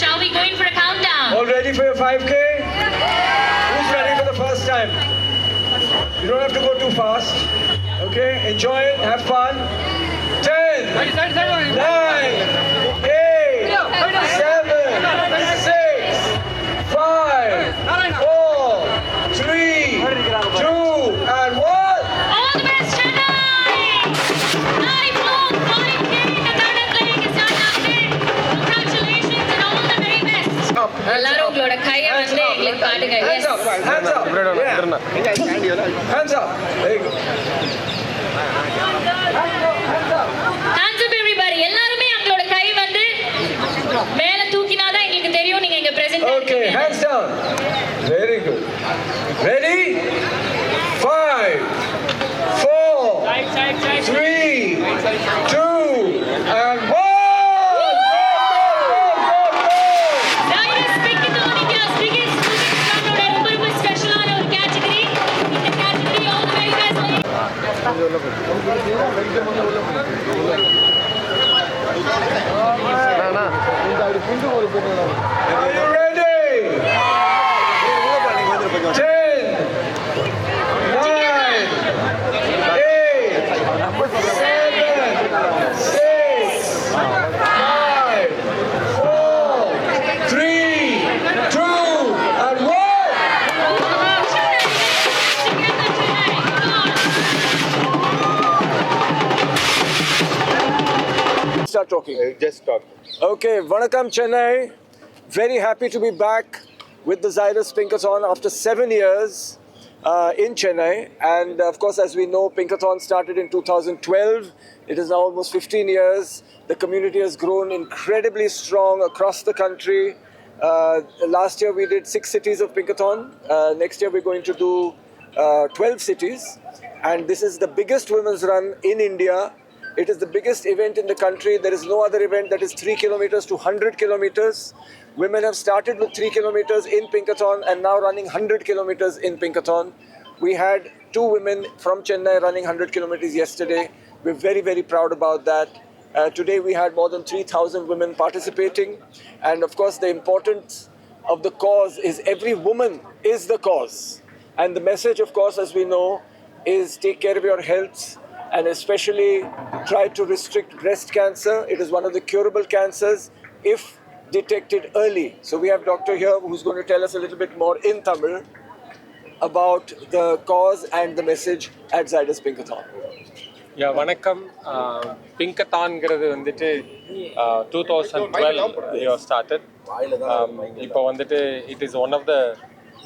Shall we go in for a countdown? All ready for your 5K? Who's ready for the first time? You don't have to go too fast. Okay? Enjoy it. Have fun. 10, 9, 8, 7, 6, 5, 4, 3, 2, and 1. All the best, Chennai! Lifelong 5K in the Third Lake is done up there. Congratulations and all the very best. எல்லாரும் உங்களோட கையை வந்து எங்களுக்கு காட்டுங்க. Hands up, right? Hands up. Yeah. Hands up. There you go. Hands up everybody. எல்லாருமே உங்களோட கை வந்து மேல தூக்கினாதான் எங்களுக்கு தெரியும் நீங்க இங்க present Okay, hands down. Very good. Ready? 5, 4, 3, 2, and 1. Zydus Pinkathon India's biggest music crowd ரொம்ப ரொம்ப ஸ்பெஷலான ஒரு கேட்டகரி. இந்த category all the very best. Are you ready? 10, 9, 8, 7, 6, 5, 4, 3, 2, and 1. Start talking. Just talk. Okay, Vanakkam Chennai. Very happy to be back with the Zydus Pinkathon after 7 years in Chennai. And of course, as we know, Pinkathon started in 2012. It is now almost 15 years. The community has grown incredibly strong across the country. Last year we did 6 cities of Pinkathon. Next year we're going to do 12 cities. And this is the biggest women's run in India. It is the biggest event in the country. There is no other event that is 3 kilometers to 100 kilometers. Women have started with 3 kilometers in Pinkathon and now running 100 kilometers in Pinkathon. We had 2 women from Chennai running 100 kilometers yesterday. We're very, very proud about that. Today we had more than 3,000 women participating. And of course, the importance of the cause is every woman is the cause. And the message, of course, as we know, is take care of your health. And especially try to restrict breast cancer. It is one of the curable cancers if detected early. So we have a doctor here who's going to tell us a little bit more in Tamil about the cause and the message at Zydus Pinkathon. Yeah, வணக்கம். பிங்கத்தான்ங்கிறது வந்துட்டு 2012 we have started. இப்போ வந்துட்டு it is one of the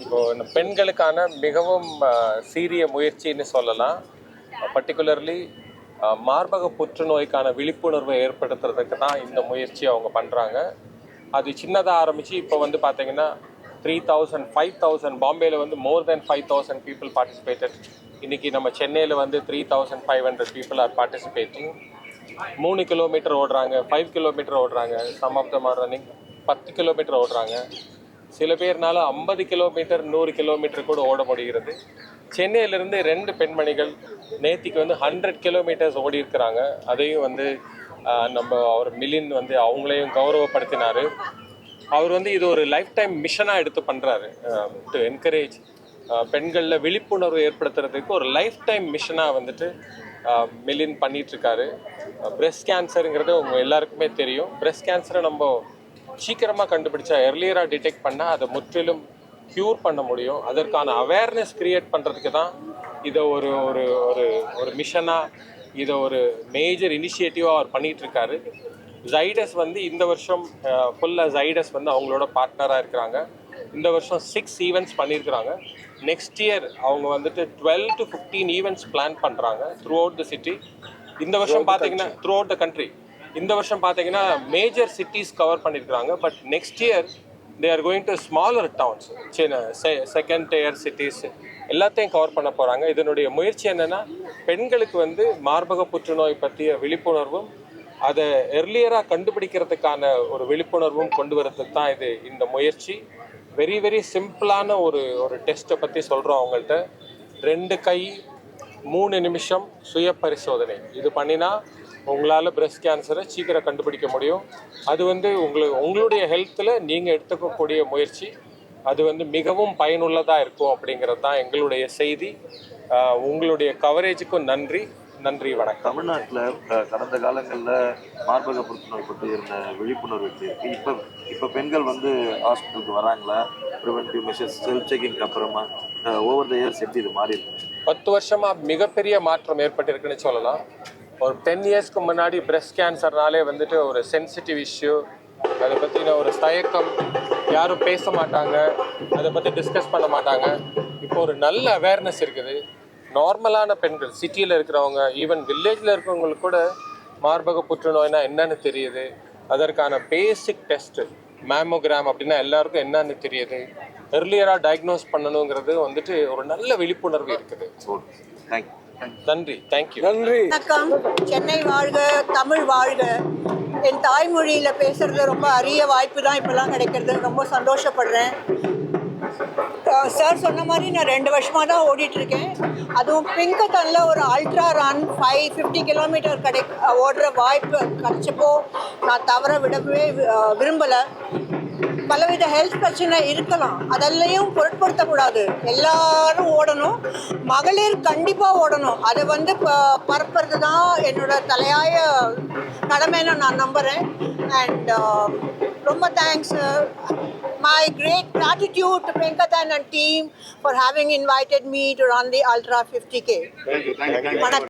இப்போ பெண்களுக்கான மிகவும் சீரிய முயற்சின்னு சொல்லலாம். Particularly மார்பக புற்றுநோய்க்கான விழிப்புணர்வை ஏற்படுத்துறதுக்கு தான் இந்த முயற்சியை அவங்க பண்ணுறாங்க. அது சின்னதாக ஆரம்பித்து இப்போ வந்து பார்த்தீங்கன்னா 3,000 5,000 பாம்பேயில் வந்து மோர் தென் 5,000 பீப்புள் பார்ட்டிசிபேட்டட். இன்றைக்கி நம்ம சென்னையில் வந்து 3,500 பீப்புள் ஆர் பார்ட்டிசிபேட்டிங். 3 கிலோமீட்டர் ஓடுறாங்க, 5 கிலோமீட்டர் ஓடுறாங்க, some of them are running 10 kilometre ஓடுறாங்க. சில பேர்னால 50 கிலோமீட்டர் 100 கிலோமீட்டர் கூட ஓட முடிகிறது. சென்னையிலேருந்து 2 பெண்மணிகள் நேத்திக்கு வந்து 100 கிலோமீட்டர்ஸ் ஓடி இருக்கிறாங்க. அதையும் வந்து நம்ம அவர் மிலின் வந்து அவங்களையும் கௌரவப்படுத்தினார். அவர் வந்து இது ஒரு லைஃப் டைம் மிஷனாக எடுத்து பண்ணுறாரு. டு என்கரேஜ் பெண்களில் விழிப்புணர்வு ஏற்படுத்துறதுக்கு ஒரு லைஃப் டைம் மிஷனாக வந்துட்டு மிலின் பண்ணிகிட்ருக்காரு. பிரெஸ்ட் கேன்சருங்கிறது உங்கள் எல்லாருக்குமே தெரியும். பிரெஸ்ட் கேன்சரை நம்ம சீக்கிரமாக கண்டுபிடிச்சா எர்லியராக டிடெக்ட் பண்ணால் அதை முற்றிலும் க்யூர் பண்ண முடியும். அதற்கான அவேர்னஸ் க்ரியேட் பண்ணுறதுக்கு தான் இதை ஒரு ஒரு ஒரு ஒரு மிஷனாக இதை ஒரு மேஜர் இனிஷியேட்டிவாக அவர் பண்ணிகிட்ருக்காரு. ஜைடஸ் வந்து இந்த வருஷம் ஃபுல்லாக ஜைடஸ் வந்து அவங்களோட பார்ட்னராக இருக்கிறாங்க. இந்த வருஷம் 6 ஈவெண்ட்ஸ் பண்ணியிருக்கிறாங்க. நெக்ஸ்ட் இயர் அவங்க வந்துட்டு 12 to 15 ஈவெண்ட்ஸ் பிளான் பண்ணுறாங்க த்ரூ அவுட் த சிட்டி. இந்த வருஷம் பார்த்தீங்கன்னா த்ரூ அவுட் த கண்ட்ரி. இந்த வருஷம் பார்த்தீங்கன்னா மேஜர் சிட்டிஸ் கவர் பண்ணியிருக்கிறாங்க. But next year they are going to smaller towns, second tier cities எல்லாத்தையும் கவர் பண்ண போகிறாங்க. இதனுடைய முயற்சி என்னென்னா பெண்களுக்கு வந்து மார்பக புற்றுநோய் பற்றிய விழிப்புணர்வும் அதை எர்லியராக கண்டுபிடிக்கிறதுக்கான ஒரு விழிப்புணர்வும் கொண்டு வரதுக்கு தான் இந்த முயற்சி. வெரி வெரி சிம்பிளான ஒரு டெஸ்ட்டை பற்றி சொல்கிறோம் அவங்கள்ட்ட. 2 கை 3 நிமிஷம் சுய பரிசோதனை. இது பண்ணினா உங்களால் பிரஸ்ட் கேன்சரை சீக்கிரம் கண்டுபிடிக்க முடியும். அது வந்து உங்களுடைய ஹெல்த்தில் நீங்கள் எடுத்துக்கக்கூடிய முயற்சி அது வந்து மிகவும் பயனுள்ளதாக இருக்கும் அப்படிங்கிறது தான் எங்களுடைய செய்தி. உங்களுடைய கவரேஜுக்கும் நன்றி வணக்கம். தமிழ்நாட்டில் கடந்த காலங்களில் மார்பக புற்றுநோய் பற்றி இருந்த விழிப்புணர்வு இருக்குது. இப்போ பெண்கள் வந்து ஹாஸ்பிட்டலுக்கு வராங்களா? ப்ரிவென்டிவ் மெஷர்ஸ் செல்ஃப் செக்கிங்க்கு அப்புறமா ஓவர் த இயர்ஸ் எப்படி இது மாறி இருக்கு? 10 வருஷமாக மிகப்பெரிய மாற்றம் ஏற்பட்டிருக்குன்னு சொல்லலாம். ஒரு 10 இயர்ஸ்க்கு முன்னாடி பிரஸ்ட் கேன்சர்னாலே வந்துட்டு ஒரு சென்சிட்டிவ் இஷ்யூ, அதை பற்றின ஒரு தயக்கம், யாரும் பேச மாட்டாங்க, அதை பற்றி டிஸ்கஸ் பண்ண மாட்டாங்க. இப்போ ஒரு நல்ல அவேர்னஸ் இருக்குது. நார்மலான பெண்கள், சிட்டியில் இருக்கிறவங்க, ஈவன் வில்லேஜில் இருக்கிறவங்களுக்கு கூட மார்பக புற்றுநோய்னா என்னன்னு தெரியுது. அதற்கான பேசிக் டெஸ்ட்டு மேமோகிராம் அப்படின்னா எல்லாருக்கும் என்னன்னு தெரியுது. எர்லியராக டயக்னோஸ் பண்ணணுங்கிறது வந்துட்டு ஒரு நல்ல விழிப்புணர்வு இருக்குது. நன்றி, தேங்க்யூ. நன்றி. வணக்கம். சென்னை வாழ்க, தமிழ் வாழ்க. என் தாய்மொழியில் பேசுறது ரொம்ப அரிய வாய்ப்பு தான் இப்போல்லாம் கிடைக்கிறது. ரொம்ப சந்தோஷப்படுறேன். சார் சொன்ன மாதிரி நான் 2 வருஷமாக தான் ஓடிட்டுருக்கேன். அதுவும் பிங்கத்தனில் ஒரு அல்ட்ரா ரன் 50 கிலோமீட்டர் ஓடுற வாய்ப்பு கிடச்சப்போ நான் தவற விடவே விரும்பலை. பலவித ஹெல்த் பிரச்சனை இருக்கலாம், அதெல்லையும் பொருட்படுத்தக்கூடாது. எல்லாரும் ஓடணும். மகளிர் கண்டிப்பாக ஓடணும். அதை வந்து பரப்புறது தான் என்னோட தலையாய கடமைன்னு நான் நம்புகிறேன். அண்ட் ரொம்ப thanks. My great gratitude to Pinkathan and team for having invited me to run the Ultra 50K. Thank you. வணக்கம்.